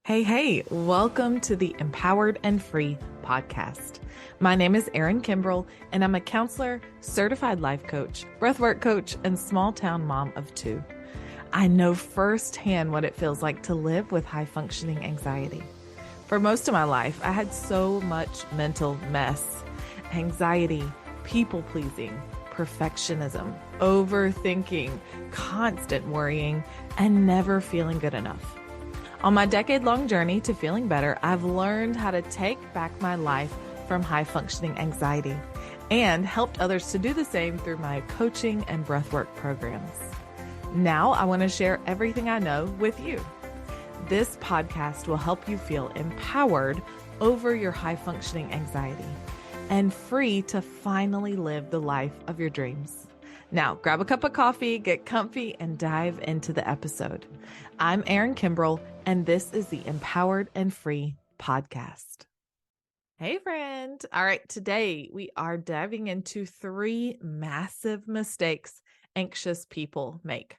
Hey, welcome to the Empowered and Free podcast. My name is Erin Kimbrell, and I'm a counselor, certified life coach, breathwork coach, and small town mom of two. I know firsthand what it feels like to live with high functioning anxiety. For most of my life, I had so much mental mess, anxiety, people pleasing, perfectionism, overthinking, constant worrying, and never feeling good enough. On my decade-long journey to feeling better, I've learned how to take back my life from high-functioning anxiety and helped others to do the same through my coaching and breathwork programs. Now I want to share everything I know with you. This podcast will help you feel empowered over your high-functioning anxiety and free to finally live the life of your dreams. Now, grab a cup of coffee, get comfy, and dive into the episode. I'm Erin Kimbrell, and this is the Empowered and Free podcast. Hey, friend. All right, today we are diving into 3 massive mistakes anxious people make.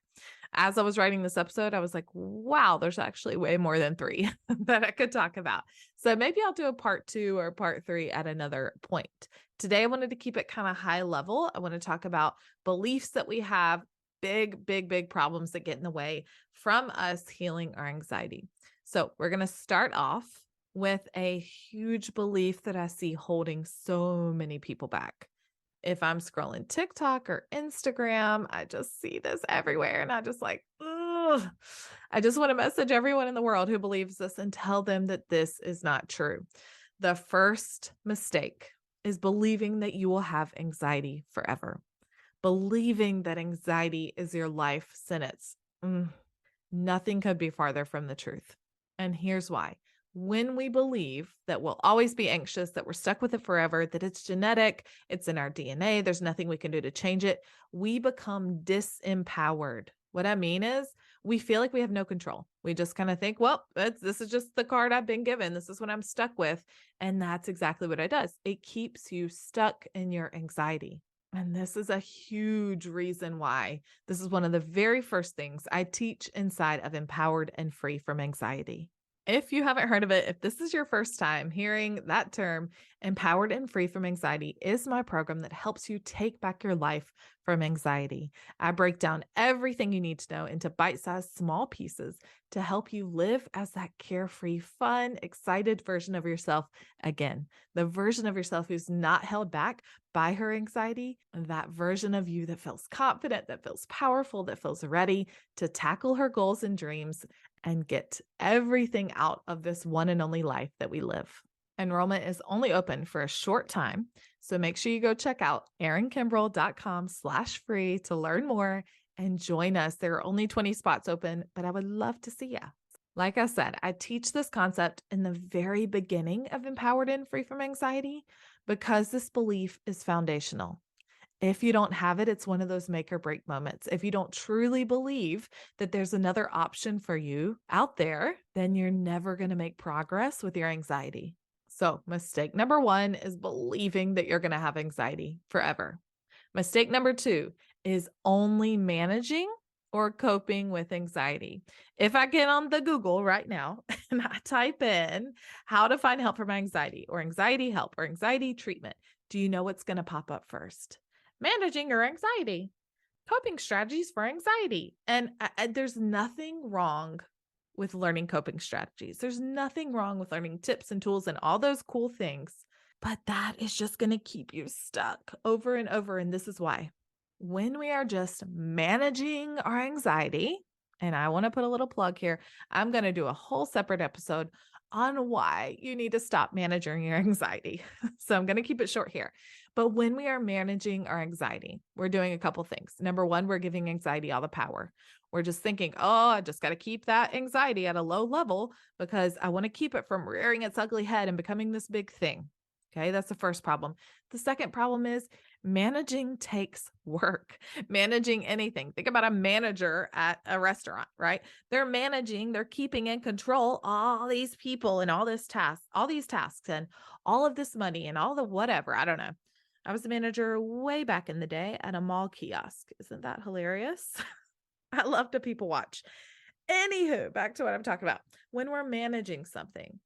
As I was writing this episode, I was like, wow, there's actually way more than 3 that I could talk about. So maybe I'll do a part 2 or part 3 at another point. Today, I wanted to keep it kind of high level. I want to talk about beliefs that we have, big problems that get in the way from us healing our anxiety. So we're going to start off with a huge belief that I see holding so many people back. If I'm scrolling TikTok or Instagram, I just see this everywhere. And I just ugh. I just want to message everyone in the world who believes this and tell them that this is not true. The first mistake is believing that you will have anxiety forever. Believing that anxiety is your life sentence. Nothing could be farther from the truth. And here's why. When we believe that we'll always be anxious, that we're stuck with it forever, that it's genetic, it's in our DNA, there's nothing we can do to change it, we become disempowered. What I mean is we feel like we have no control. We just kind of think, well, this is just the card I've been given. This is what I'm stuck with. And that's exactly what it does. It keeps you stuck in your anxiety. And this is a huge reason why this is one of the very first things I teach inside of Empowered and Free from Anxiety. If you haven't heard of it, if this is your first time hearing that term, Empowered and Free from Anxiety is my program that helps you take back your life from anxiety. I break down everything you need to know into bite-sized small pieces to help you live as that carefree, fun, excited version of yourself again. The version of yourself who's not held back by her anxiety, that version of you that feels confident, that feels powerful, that feels ready to tackle her goals and dreams and get everything out of this one and only life that we live. Enrollment is only open for a short time, so make sure you go check out heyerinkimbrell.com/free to learn more and join us. There are only 20 spots open, but I would love to see you. Like I said, I teach this concept in the very beginning of Empowered and Free from Anxiety because this belief is foundational. If you don't have it, it's one of those make or break moments. If you don't truly believe that there's another option for you out there, then you're never going to make progress with your anxiety. So mistake number 1 is believing that you're going to have anxiety forever. Mistake number 2 is only managing or coping with anxiety. If I get on the Google right now and I type in how to find help for my anxiety or anxiety help or anxiety treatment, do you know what's going to pop up first? Managing your anxiety, coping strategies for anxiety. And there's nothing wrong with learning coping strategies. There's nothing wrong with learning tips and tools and all those cool things, but that is just going to keep you stuck over and over. And this is why. When we are just managing our anxiety, and I want to put a little plug here, I'm going to do a whole separate episode on why you need to stop managing your anxiety. So I'm going to keep it short here. But when we are managing our anxiety, we're doing a couple things. Number 1, we're giving anxiety all the power. We're just thinking, oh, I just got to keep that anxiety at a low level because I want to keep it from rearing its ugly head and becoming this big thing. Okay, that's the first problem. The second problem is managing takes work. Managing anything. Think about a manager at a restaurant, right? They're managing, they're keeping in control all these people and all these tasks and all of this money and all the whatever. I don't know. I was a manager way back in the day at a mall kiosk. Isn't that hilarious? I love to people watch. Anywho, back to what I'm talking about. When we're managing something,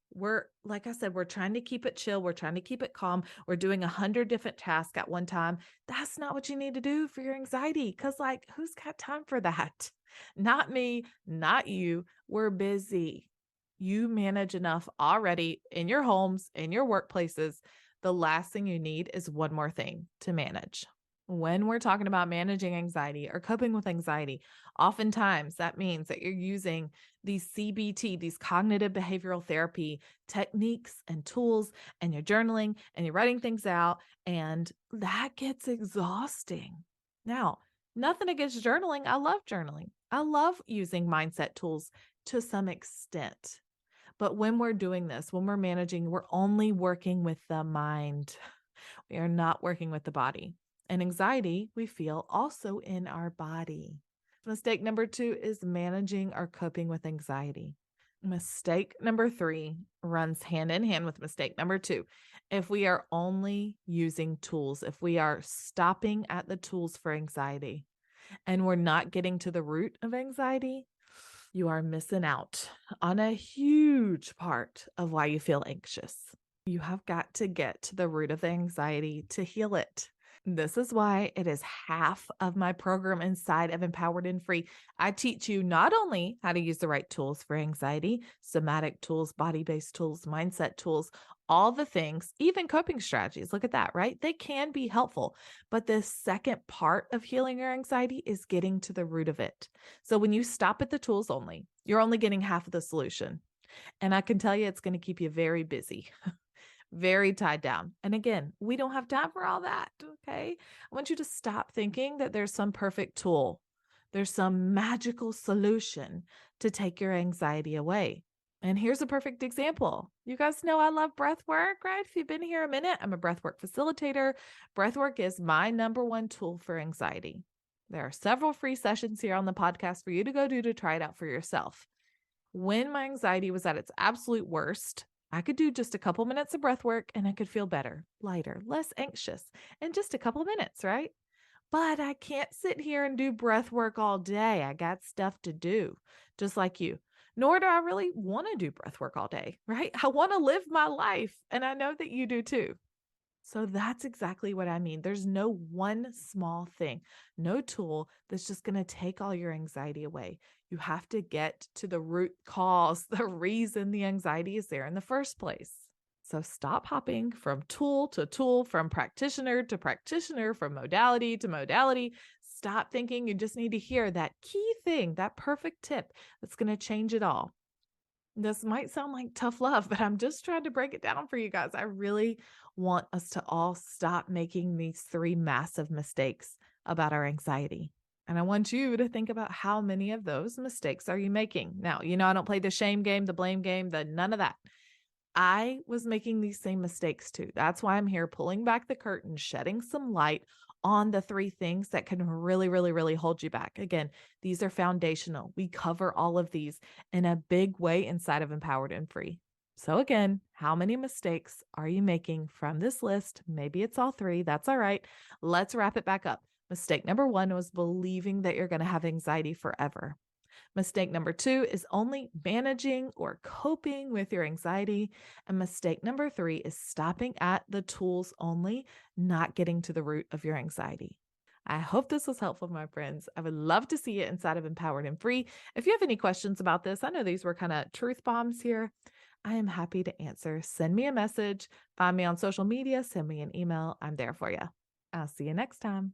like I said, we're trying to keep it chill. We're trying to keep it calm. We're doing 100 different tasks at one time. That's not what you need to do for your anxiety. Cause who's got time for that? Not me, not you. We're busy. You manage enough already in your homes, in your workplaces. The last thing you need is one more thing to manage. When we're talking about managing anxiety or coping with anxiety, oftentimes that means that you're using these CBT, these cognitive behavioral therapy techniques and tools, and you're journaling and you're writing things out, and that gets exhausting. Now, nothing against journaling. I love journaling. I love using mindset tools to some extent. But when we're doing this, when we're managing, we're only working with the mind. We are not working with the body. And anxiety, we feel also in our body. Mistake number 2 is managing or coping with anxiety. Mistake number 3 runs hand in hand with mistake number 2. If we are only using tools, if we are stopping at the tools for anxiety and we're not getting to the root of anxiety, you are missing out on a huge part of why you feel anxious. You have got to get to the root of the anxiety to heal it. This is why it is half of my program inside of Empowered and Free. I teach you not only how to use the right tools for anxiety, somatic tools, body-based tools, mindset tools, all the things, even coping strategies. Look at that, right? They can be helpful. But the second part of healing your anxiety is getting to the root of it. So when you stop at the tools only, you're only getting half of the solution. And I can tell you it's going to keep you very busy. Very tied down. And again, we don't have time for all that. Okay. I want you to stop thinking that there's some perfect tool. There's some magical solution to take your anxiety away. And here's a perfect example. You guys know I love breath work, right? If you've been here a minute, I'm a breath work facilitator. Breath work is my number one tool for anxiety. There are several free sessions here on the podcast for you to go do to try it out for yourself. When my anxiety was at its absolute worst, I could do just a couple minutes of breath work and I could feel better, lighter, less anxious in just a couple of minutes, right? But I can't sit here and do breath work all day. I got stuff to do, just like you. Nor do I really want to do breath work all day, right? I want to live my life, and I know that you do too. So that's exactly what I mean. There's no one small thing, no tool that's just going to take all your anxiety away. You have to get to the root cause, the reason the anxiety is there in the first place. So stop hopping from tool to tool, from practitioner to practitioner, from modality to modality. Stop thinking you just need to hear that key thing, that perfect tip that's going to change it all. This might sound like tough love, but I'm just trying to break it down for you guys. I really want us to all stop making these 3 massive mistakes about our anxiety. And I want you to think about how many of those mistakes are you making. Now, I don't play the shame game, the blame game, none of that. I was making these same mistakes too. That's why I'm here pulling back the curtain, shedding some light on the 3 things that can really, really, really hold you back. Again, these are foundational. We cover all of these in a big way inside of Empowered and Free. So again, how many mistakes are you making from this list? Maybe it's all 3. That's all right. Let's wrap it back up. Mistake number 1 was believing that you're going to have anxiety forever. Mistake number 2 is only managing or coping with your anxiety. And mistake number 3 is stopping at the tools only, not getting to the root of your anxiety. I hope this was helpful, my friends. I would love to see it inside of Empowered and Free. If you have any questions about this, I know these were kind of truth bombs here. I am happy to answer. Send me a message, find me on social media, send me an email. I'm there for you. I'll see you next time.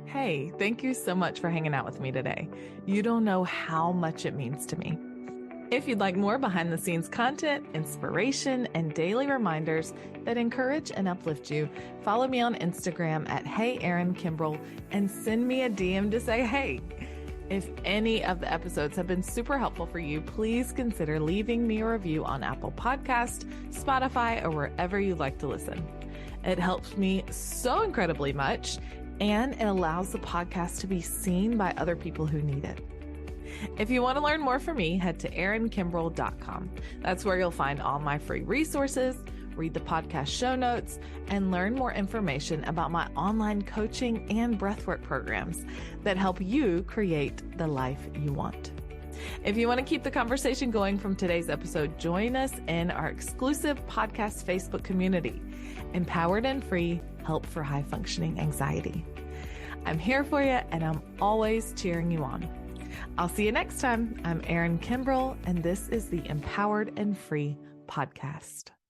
Hey, thank you so much for hanging out with me today. You don't know how much it means to me. If you'd like more behind the scenes content, inspiration, and daily reminders that encourage and uplift you, follow me on Instagram at heyerinkimbrell and send me a DM to say hey. If any of the episodes have been super helpful for you, please consider leaving me a review on Apple Podcast, Spotify, or wherever you like to listen. It helps me so incredibly much, and it allows the podcast to be seen by other people who need it. If you want to learn more from me, head to heyerinkimbrell.com. That's where you'll find all my free resources, read the podcast show notes, and learn more information about my online coaching and breathwork programs that help you create the life you want. If you want to keep the conversation going from today's episode, join us in our exclusive podcast Facebook community, Empowered and Free Help for High Functioning Anxiety. I'm here for you, and I'm always cheering you on. I'll see you next time. I'm Erin Kimbrell, and this is the Empowered and Free podcast.